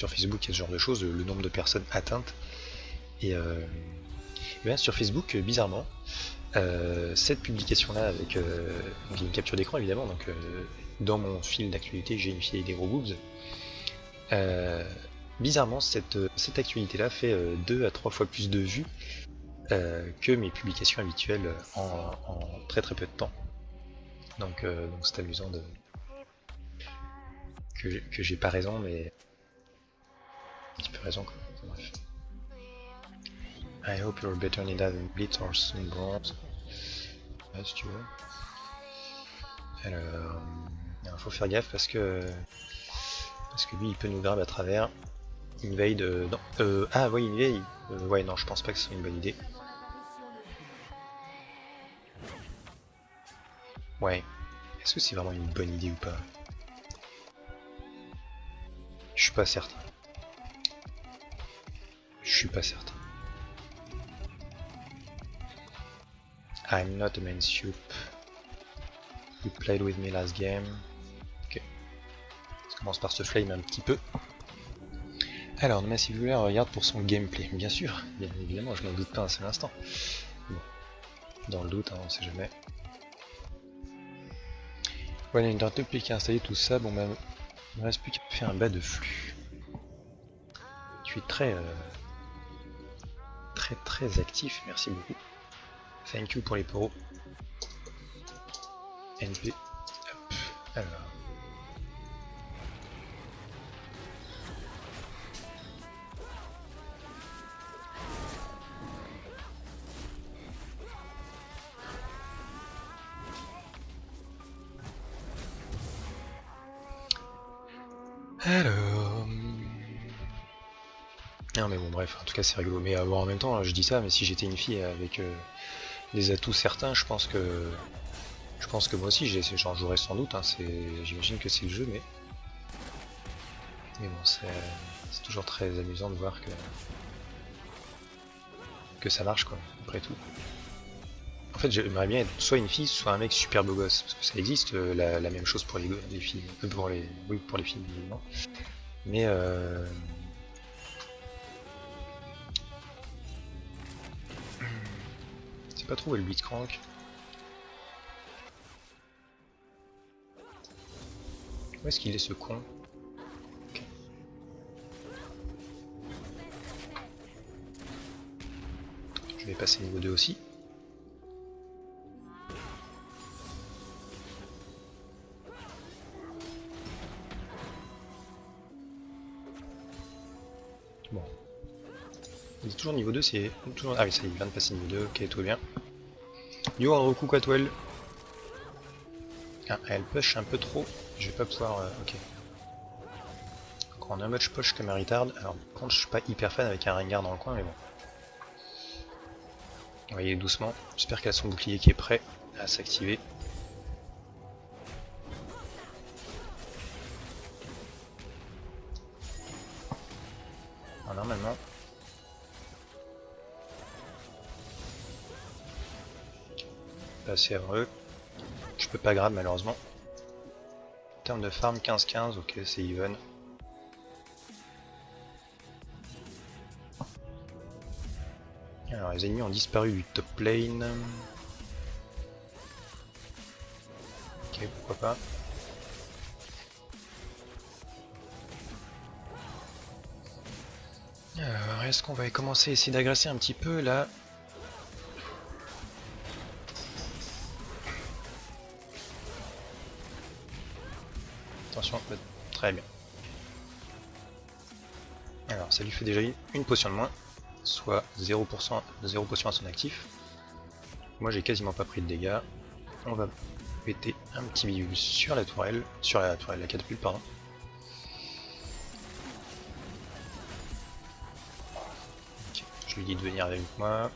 sur Facebook, il y a ce genre de choses, le nombre de personnes atteintes. Et bien, sur Facebook, bizarrement, cette publication-là avec une capture d'écran évidemment, donc dans mon fil d'actualité, j'ai une fille avec des gros boobs. Bizarrement, cette actualité-là fait 2 à 3 fois plus de vues que mes publications habituelles en très très peu de temps. Donc c'est amusant que j'ai pas raison, mais un petit peu raison quoi. Bref. I hope you're better than that in Blitz or Sunbronze. Ouais, si tu veux. Alors, faut faire gaffe parce que lui il peut nous grab à travers. Invade, non, ah oui, invade, ouais non je pense pas que ce soit une bonne idée. Ouais, est-ce que c'est vraiment une bonne idée ou pas? Je suis pas certain. Je suis pas certain. I'm not a man soup. You played with me last game. Ok. Ça commence par se flame un petit peu. Alors, mais si vous voulez, on regarde pour son gameplay. Bien sûr, bien évidemment, je n'en doute pas un seul instant. Bon, dans le doute, hein, on sait jamais. Voilà, une internet qui a installé tout ça. Bon, ben, il ne reste plus qu'à faire un bas de flux. Tu es très actif, merci beaucoup. Thank you pour les poros. NP. Hop. Alors. Alors. Non mais bon bref, en tout cas c'est rigolo. Mais bon, en même temps, je dis ça, mais si j'étais une fille avec des atouts certains, je pense que moi aussi j'en jouerais sans doute. Hein, j'imagine que c'est le jeu, mais bon c'est toujours très amusant de voir que ça marche quoi. Après tout. En fait, j'aimerais bien être soit une fille, soit un mec super beau gosse, parce que ça existe la même chose pour les filles, pour les filles évidemment. Mais c'est pas trop où est le Blitzcrank. Où est-ce qu'il est ce con? Okay. Je vais passer niveau 2 aussi. Bon. Il est toujours niveau 2, c'est toujours... Ah oui, ça y est, il vient de passer niveau 2, ok, tout va bien. Yo, Roku Quatwell. Ah, elle push un peu trop, je vais pas pouvoir... ok. Donc on a un much push comme un retard. Alors par contre, je suis pas hyper fan avec un Rengar dans le coin, mais bon. On va y aller doucement. J'espère qu'elle a son bouclier qui est prêt à s'activer. Alors, normalement... Passer avant eux. Je peux pas grab malheureusement. En termes de farm, 15-15, ok, c'est even. Alors les ennemis ont disparu du top lane. Ok, pourquoi pas. Alors est-ce qu'on va commencer à essayer d'agresser un petit peu là? Attention, très bien. Alors ça lui fait déjà une potion de moins, soit 0%, 0 potion à son actif. Moi j'ai quasiment pas pris de dégâts. On va péter un petit bidule sur la tourelle, la catapulte pardon. Okay, je lui dis de venir avec moi.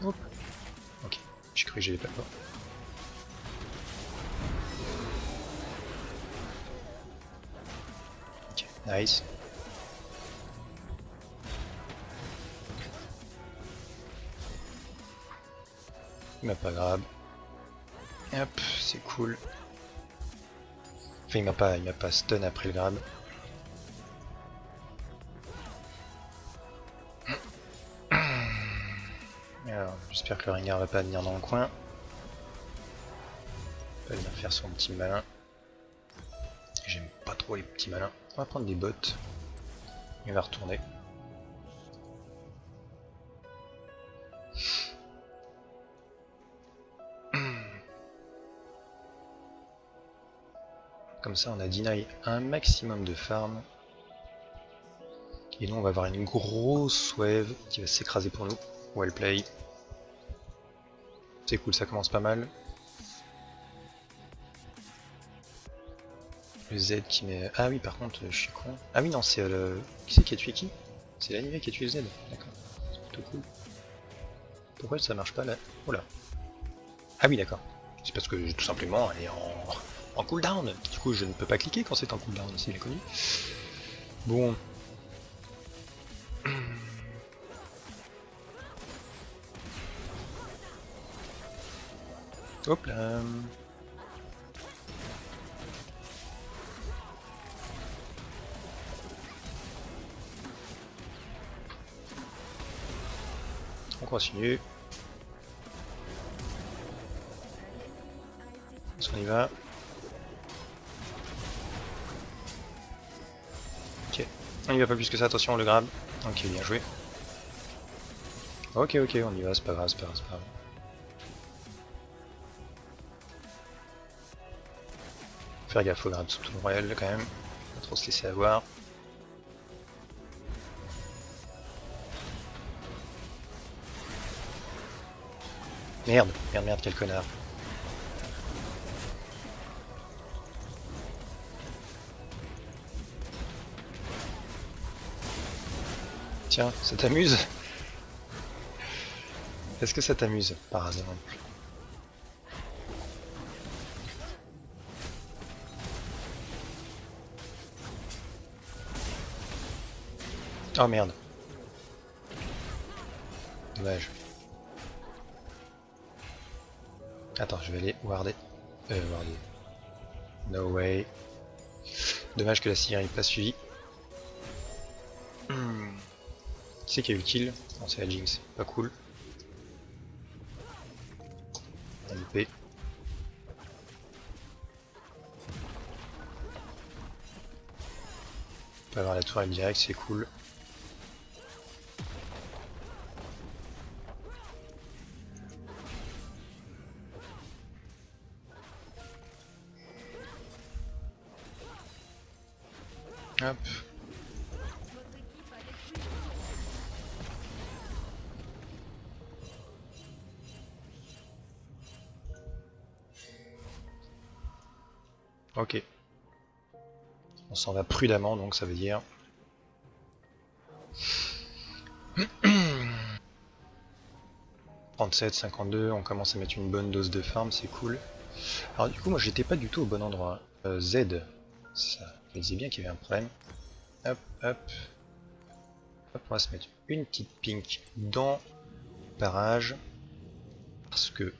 Hop. Ok, j'ai cru que j'avais pas peur. Ok, nice. Il m'a pas grave. Hop, c'est cool. Enfin, il m'a pas stun après le grab. Alors, j'espère que le Rengar va pas venir dans le coin. Il va venir faire son petit malin. J'aime pas trop les petits malins. On va prendre des bottes. Il va retourner. Comme ça, on a deny un maximum de farm. Et nous, on va avoir une grosse wave qui va s'écraser pour nous. Well play. C'est cool, ça commence pas mal. Le Z qui met... Ah oui, par contre, je suis con. Ah oui, non, c'est le... Qui c'est qui a tué qui? C'est l'animé qui a tué le Z. D'accord. C'est plutôt cool. Pourquoi ça marche pas là? Oh là. Ah oui, d'accord. C'est parce que tout simplement elle est en cooldown. Du coup, je ne peux pas cliquer quand c'est en cooldown, c'est bien connu. Bon. Hop là. On continue. On y va. Ok. On y va pas plus que ça, attention, on le grab. Ok, bien joué. Ok, ok, on y va, c'est pas grave, c'est pas grave, c'est pas grave. Faire gaffe au grab sous tout le royal quand même. Pas trop se laisser avoir. Merde, merde, merde, quel connard. Tiens, ça t'amuse? Est-ce que ça t'amuse, par hasard? Oh merde. Dommage. Attends, je vais aller warder. Warder. No way. Dommage que la Syrie n'ait pas suivi. Qui c'est qui a eu le kill? Non, c'est la Jinx. Pas cool. On a loupé. On peut avoir la tourelle direct, c'est cool. Hop. Ok. On s'en va prudemment, donc ça veut dire... 37, 52, on commence à mettre une bonne dose de farm, c'est cool. Alors du coup, moi j'étais pas du tout au bon endroit. Z, ça, je me disais bien qu'il y avait un problème. Hop, hop. Hop, on va se mettre une petite pink dans le barrage. Parce que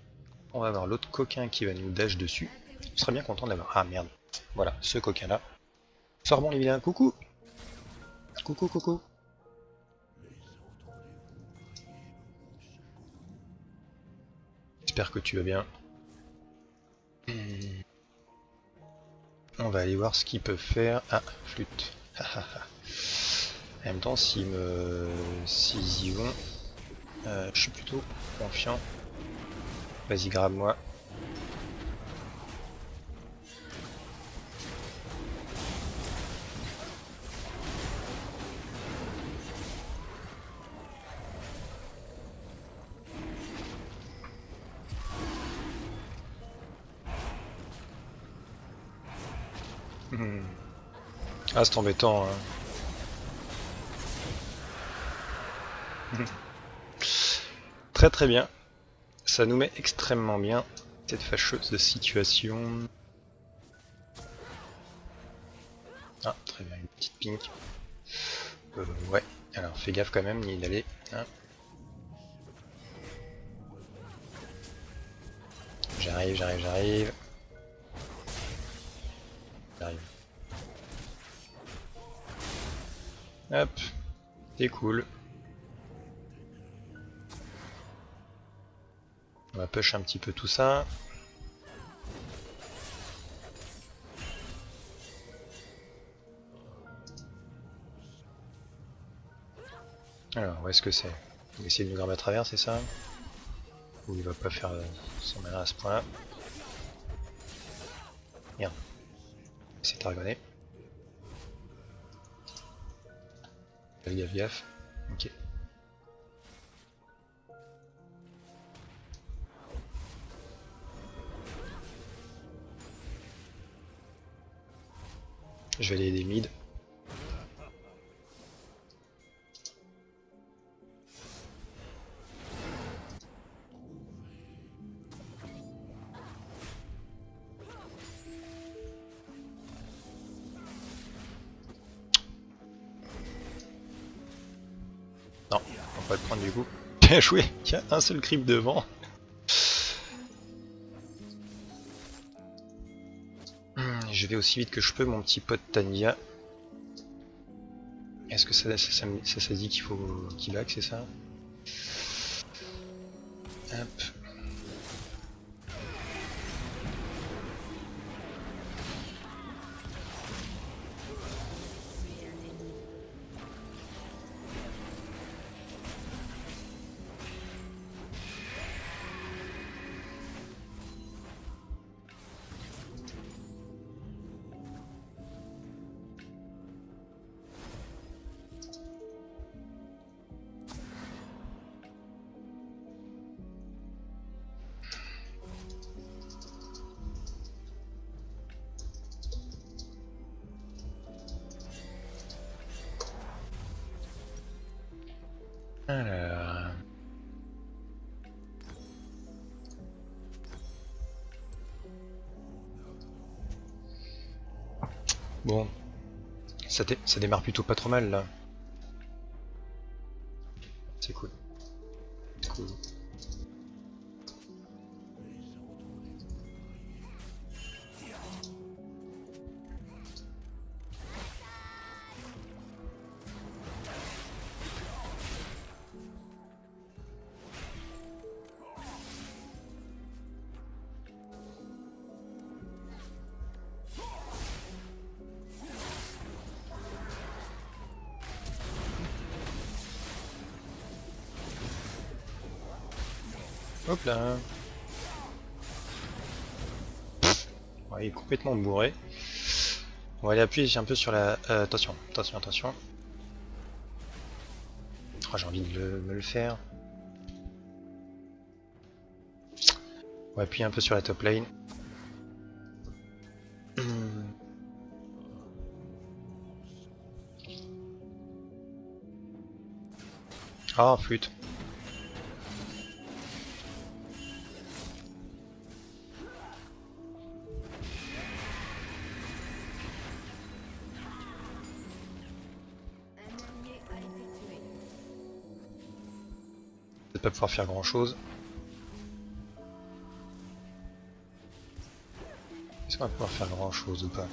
on va avoir l'autre coquin qui va nous dash dessus. On serait bien content d'avoir... Ah merde. Voilà, ce coquin là. Sors bon les vilains, coucou. Coucou, coucou. J'espère que tu vas bien. On va aller voir ce qu'ils peuvent faire. Ah, flûte. En même temps, s'ils y vont, je suis plutôt confiant. Vas-y, grave-moi. Ah, c'est embêtant. Hein. Très très bien. Ça nous met extrêmement bien cette fâcheuse situation. Ah, très bien, une petite pink. Ouais, alors fais gaffe quand même, ni d'aller. Hein. J'arrive, j'arrive, j'arrive. J'arrive. Hop, c'est cool. On va push un petit peu tout ça. Alors, où est-ce que c'est? Il va essayer de nous grimper à travers, c'est ça? Ou il va pas faire son malin à ce point-là? Merde. C'est targonné. Gaffe, gaffe, gaffe. Ok. Je vais aller aider mid. Non, on va pas le prendre du coup. Bien joué, il y a un seul creep devant. Je vais aussi vite que je peux, mon petit pote Tania. Est-ce que ça dit qu'il faut qu'il back, c'est ça? Hop. Alors... Bon, ça démarre plutôt pas trop mal là. C'est cool. C'est cool. Hop là. Ouais, il est complètement bourré. On va aller appuyer un peu sur la... attention, attention, attention. Oh, j'ai envie de me le faire. On va appuyer un peu sur la top lane. Ah, flûte. Peut-être pas pouvoir faire grand chose. Est-ce qu'on va pouvoir faire grand chose ou pas?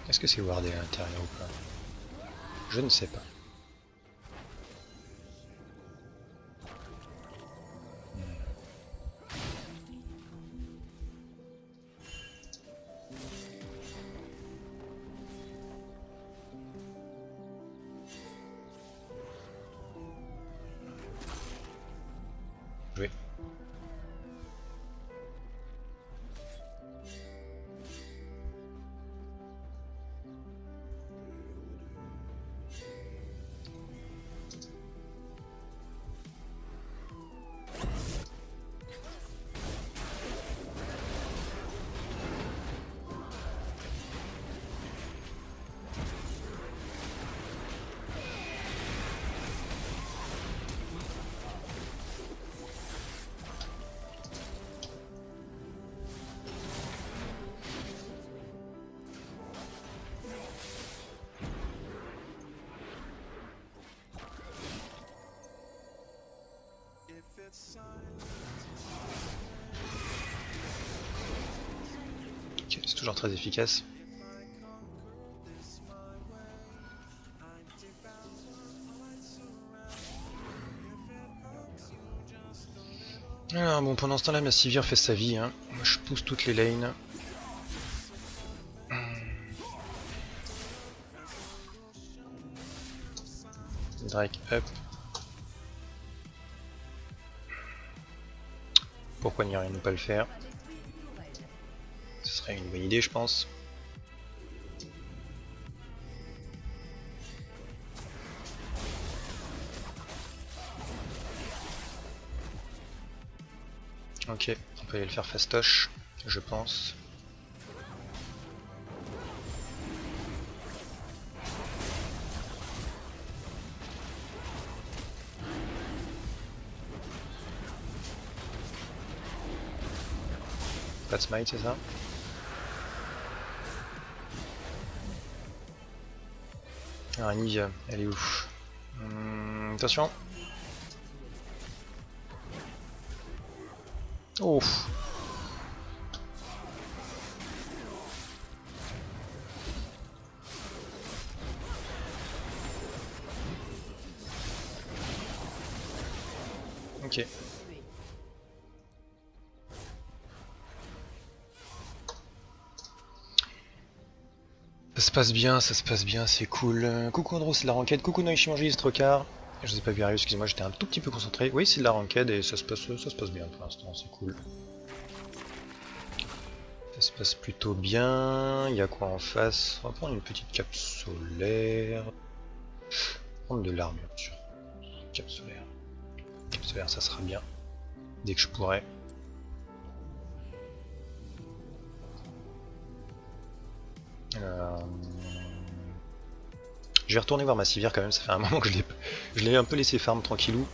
Est-ce que c'est wardé à l'intérieur ou pas? Je ne sais pas. Joué. toujours très efficace. Alors bon, pendant ce temps là ma Sivir fait sa vie, hein. Moi je pousse toutes les lanes. Drake up. Pourquoi n'y rien ne pas le faire? Ce serait une bonne idée je pense. Ok, on peut aller le faire fastoche, je pense. Pas de smite, c'est ça? Alors Nivea, elle est où? Attention. Oh. Ok. Ça se passe bien, c'est cool. Coucou Andro, c'est de la ranked. Coucou Noichimanji, Strokar. Je vous ai pas vu arriver, excusez-moi, j'étais un tout petit peu concentré. Oui, c'est de la ranked et ça se passe bien pour l'instant, c'est cool. Ça se passe plutôt bien. Il y a quoi en face? On va prendre une petite cape solaire. Prendre de l'arme, bien sûr. Cape solaire. Cape solaire, ça sera bien. Dès que je pourrai. Je vais retourner voir ma Sivir quand même, ça fait un moment que je l'ai un peu laissé farm tranquillou.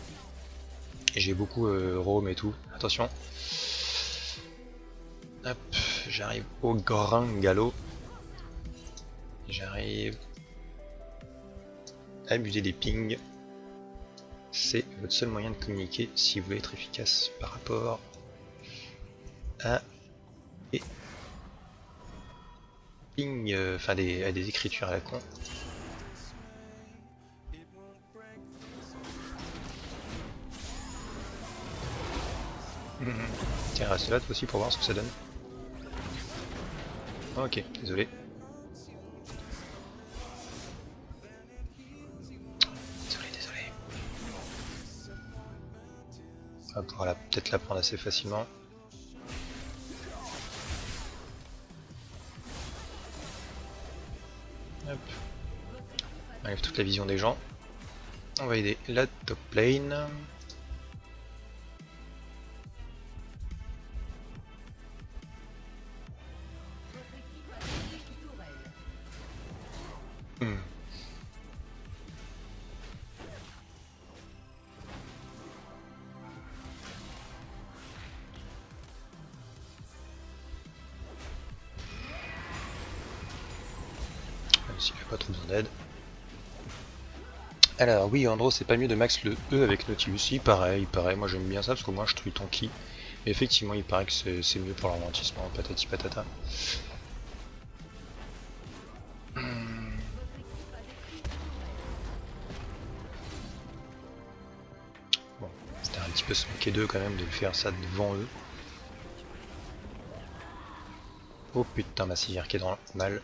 Et j'ai beaucoup roam et tout. Attention. Hop, j'arrive au grand galop. J'arrive. Abuser des pings. C'est votre seul moyen de communiquer si vous voulez être efficace par rapport à des pings, enfin à des écritures à la con. Tiens, reste là toi aussi pour voir ce que ça donne. Ok, désolé. Désolé. On va pouvoir peut-être la prendre assez facilement. Hop. On enlève toute la vision des gens. On va aider la top lane. Même s'il n'a pas trop besoin d'aide. Alors oui Andro, c'est pas mieux de max le E avec Nautilus. Il paraît, moi j'aime bien ça parce qu'au moins je tue tanky. Mais effectivement il paraît que c'est mieux pour l'amortissement, patati patata. Bon, c'était un petit peu se moquer d'eux quand même de faire ça devant eux. Oh putain, ma Sivir qui est dans le mal.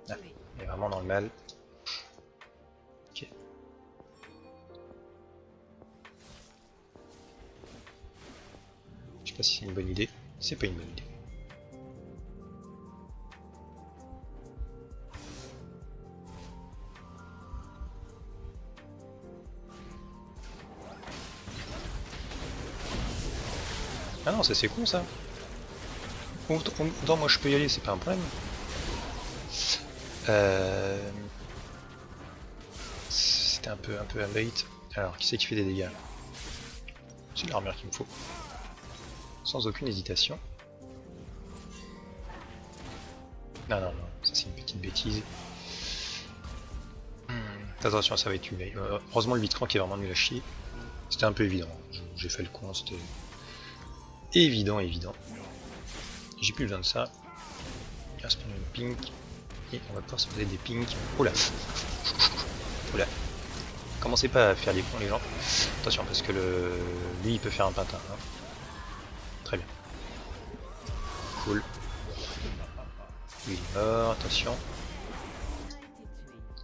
Ah, elle est vraiment dans le mal. Ok. Je sais pas si c'est une bonne idée. C'est pas une bonne idée. Ah non, ça c'est con ça. Non, moi je peux y aller, c'est pas un problème. C'était un peu un bait. Alors, qui c'est qui fait des dégâts? C'est l'armure qu'il me faut. Sans aucune hésitation. Non, ça c'est une petite bêtise. Attention, ça va être une... heureusement le Vitran qui est vraiment nul à chier. C'était un peu évident, j'ai fait le con, c'était... évident, évident. J'ai plus besoin de ça. On va se prendre une pink. Et on va pouvoir se poser des pinks. Oula. Oula. Commencez pas à faire les cons les gens. Attention parce que lui il peut faire un patin. Hein. Très bien. Cool. Lui il est mort, attention.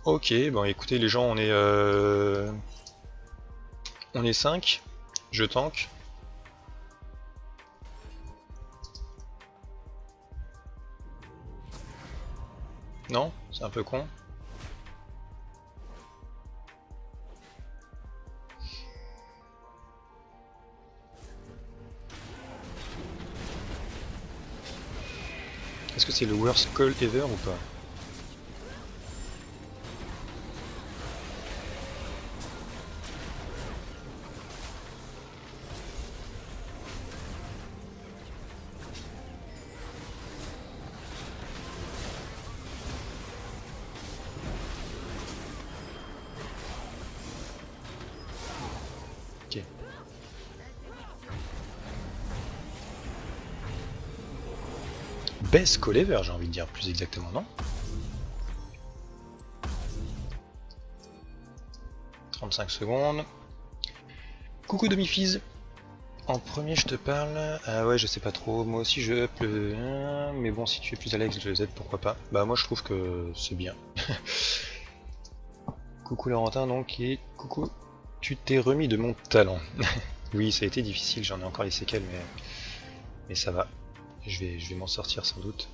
Ok, bon écoutez les gens, on est 5. Je tank. Non, c'est un peu con. Est-ce que c'est le worst call ever ou pas? Ok. Best call ever, j'ai envie de dire plus exactement, non? 35 secondes. Coucou demi-fise. En premier je te parle. Ah ouais je sais pas trop, moi aussi je up le. Mais bon si tu es plus à l'aise je le Z pourquoi pas. Bah moi je trouve que c'est bien. Coucou Laurentin donc et coucou. Tu t'es remis de mon talent. Oui ça a été difficile, j'en ai encore les séquelles mais ça va. Je vais m'en sortir sans doute.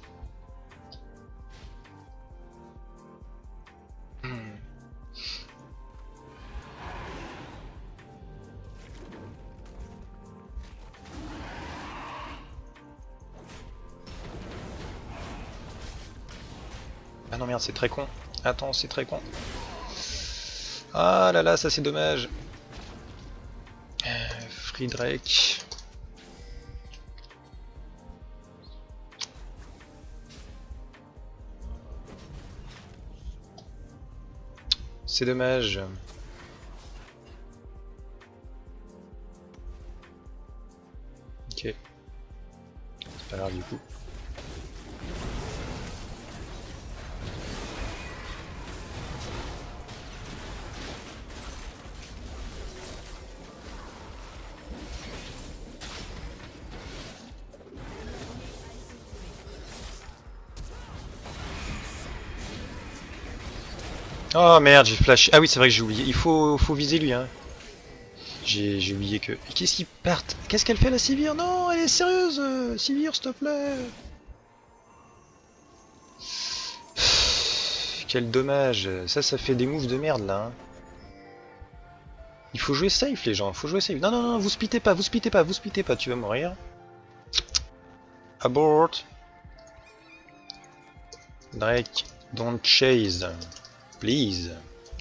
Ah non merde c'est très con. Attends c'est très con. Ah là là ça c'est dommage. Friedrich. C'est dommage. Ok. C'est pas grave du coup. Oh merde, j'ai flash. Ah oui, c'est vrai que j'ai oublié. Il faut viser lui, hein. J'ai oublié que. Qu'est-ce qu'il parte? Qu'est-ce qu'elle fait la Sivir? Non, elle est sérieuse, Sivir, s'il te plaît. Quel dommage. Ça fait des moves de merde là. Hein. Il faut jouer safe, les gens. Faut jouer safe. Non, non, non, vous splittez pas, vous splittez pas, vous splittez pas. Tu vas mourir. Abort. Drake, don't chase. Please.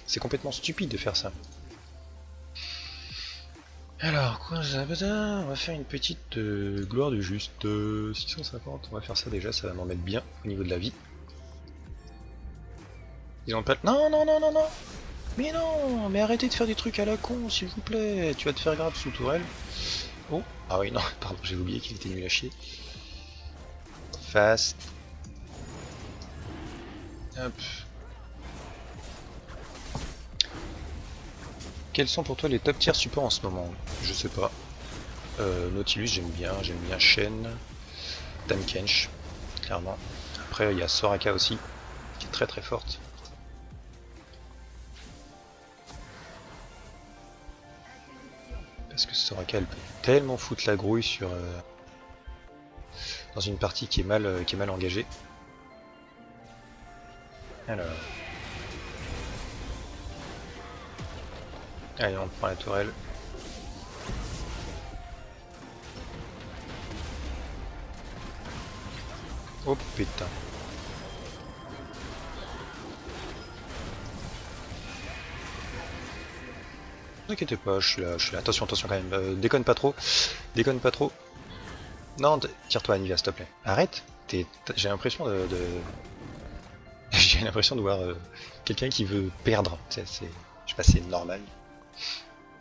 C'est complètement stupide de faire ça. Alors, quoi, on va faire une petite gloire du juste 650, on va faire ça déjà, ça va m'en mettre bien au niveau de la vie. Ils ont pas... Non, non, non, non, non. Mais non, mais arrêtez de faire des trucs à la con, s'il vous plaît. Tu vas te faire grave sous tourelle. Oh, ah oui, non, pardon, j'ai oublié qu'il était nul à chier. Fast. Hop. Quels sont pour toi les top tiers support en ce moment? Je sais pas. Nautilus j'aime bien Shen, Tahm-Kench, clairement. Après il y a Soraka aussi, qui est très très forte. Parce que Soraka elle peut tellement foutre la grouille sur dans une partie qui est mal engagée. Alors. Allez on prend la tourelle. Oh putain. Ne vous inquiétez pas, je suis là. Attention, attention quand même. Déconne pas trop. Déconne pas trop. Non, tire-toi Anivia, s'il te plaît. Arrête. J'ai l'impression de... J'ai l'impression de voir quelqu'un qui veut perdre. Je sais pas si c'est normal.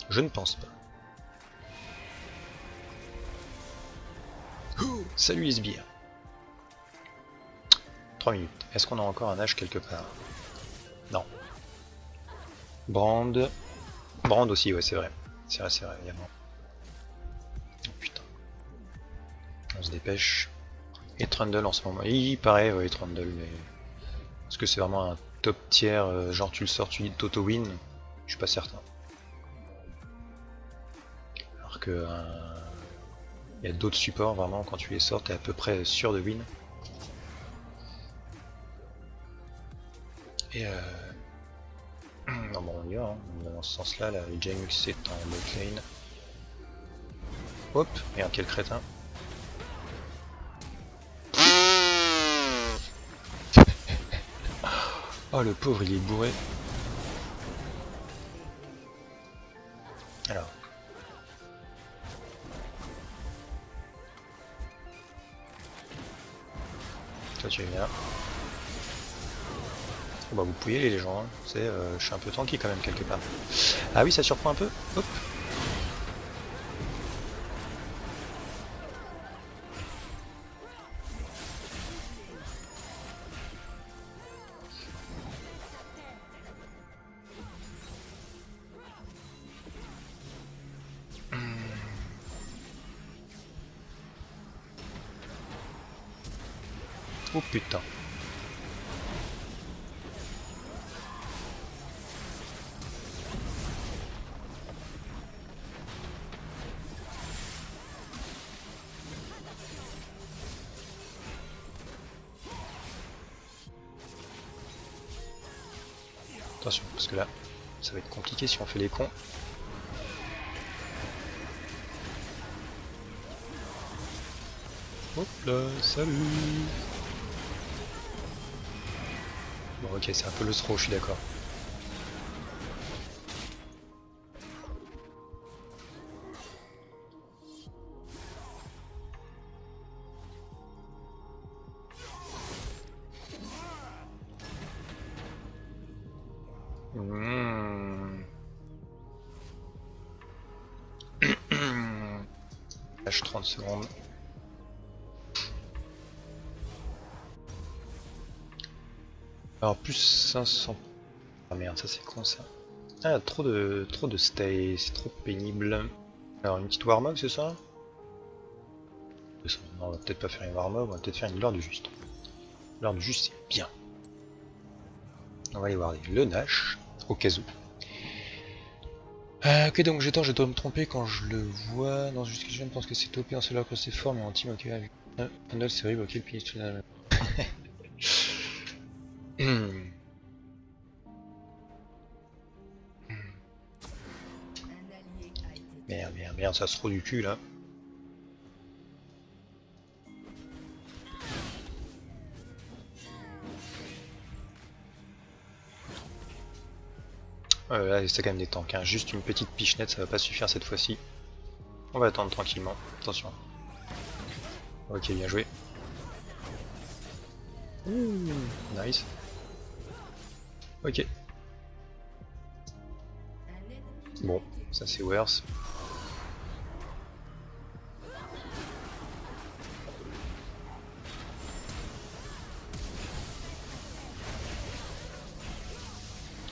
Je ne pense pas. Salut Isbir. 3 minutes. Est-ce qu'on a encore un H quelque part? Non. Brand. Brand aussi, ouais, c'est vrai. C'est vrai, également. Oh putain. On se dépêche. Et Trundle en ce moment. Il paraît, ouais, Trundle, mais. Est-ce que c'est vraiment un top tier, genre tu le sors, tu dis t'auto-win? Je suis pas certain. Alors que. Il y a d'autres supports, vraiment, quand tu les sors, t'es à peu près sûr de win. Et non, bon, on y va, hein. On va dans ce sens-là, là, le James c'est en bot lane. Hop, merde, quel crétin. Oh, le pauvre, il est bourré. Alors. Toi, tu es bien. Bon, bah, vous pouvez les gens, hein. Je suis un peu tanky quand même, quelque part. Ah oui, ça surprend un peu. Hop. Oh putain. Attention, parce que là, ça va être compliqué si on fait les cons. Hop là, salut. Bon ok, c'est un peu le throw, je suis d'accord. Lâche 30 secondes. Alors plus 500. Ah merde, ça c'est con ça. Ah, trop de stay, c'est trop pénible. Alors une petite warm-up, c'est ça? Non, on va peut-être pas faire une warm-up, on va peut-être faire une lore du juste. Lore du juste, c'est bien. On va aller voir le Nash, au cas où. Ok, donc je dois me tromper quand je le vois. Non, juste que je pense que c'est topé en solo que c'est fort, mais en team, ok. Avec Handle, c'est horrible, ok, le pilier final. Merde, ça se roule du cul là. Là, c'est quand même des tanks, hein. Juste une petite pichenette, ça va pas suffire cette fois-ci. On va attendre tranquillement, attention. Ok, bien joué. Ouh, nice. Ok. Bon, ça c'est worse.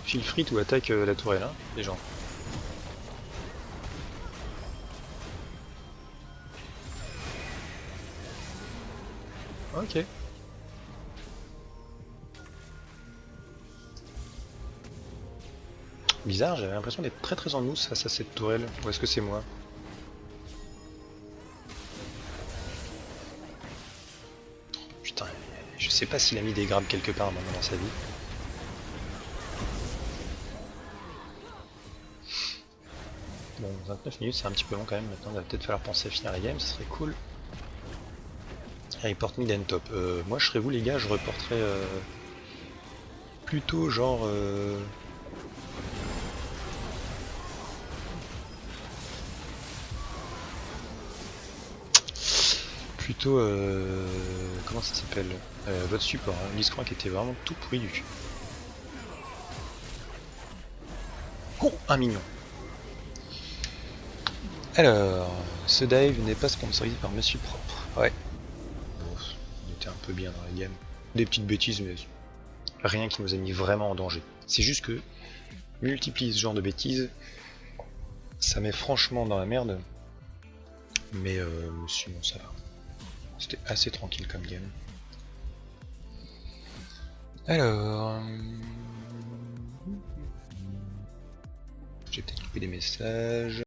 Feel free ou attaque la tourelle, hein, les gens. Ok. Bizarre, j'avais l'impression d'être très en mousse face à cette tourelle. Ou est-ce que c'est moi? Putain, je sais pas s'il a mis des grabs quelque part maintenant dans sa vie. Bon, 29 minutes c'est un petit peu long quand même, maintenant il va peut-être falloir penser à finir la game, ça serait cool. Report mid and top. Moi je serais vous les gars, je reporterais plutôt genre... Plutôt... comment ça s'appelle, votre support, hein. Liscrank était vraiment tout pourri du cul. Oh, un mignon. Alors, ce dive n'est pas sponsorisé par Monsieur Propre. Ouais. était un peu bien dans la game. Des petites bêtises, mais rien qui nous a mis vraiment en danger. C'est juste que multiplier ce genre de bêtises, ça met franchement dans la merde. Mais sinon ça va. C'était assez tranquille comme game. Alors... j'ai peut-être coupé des messages.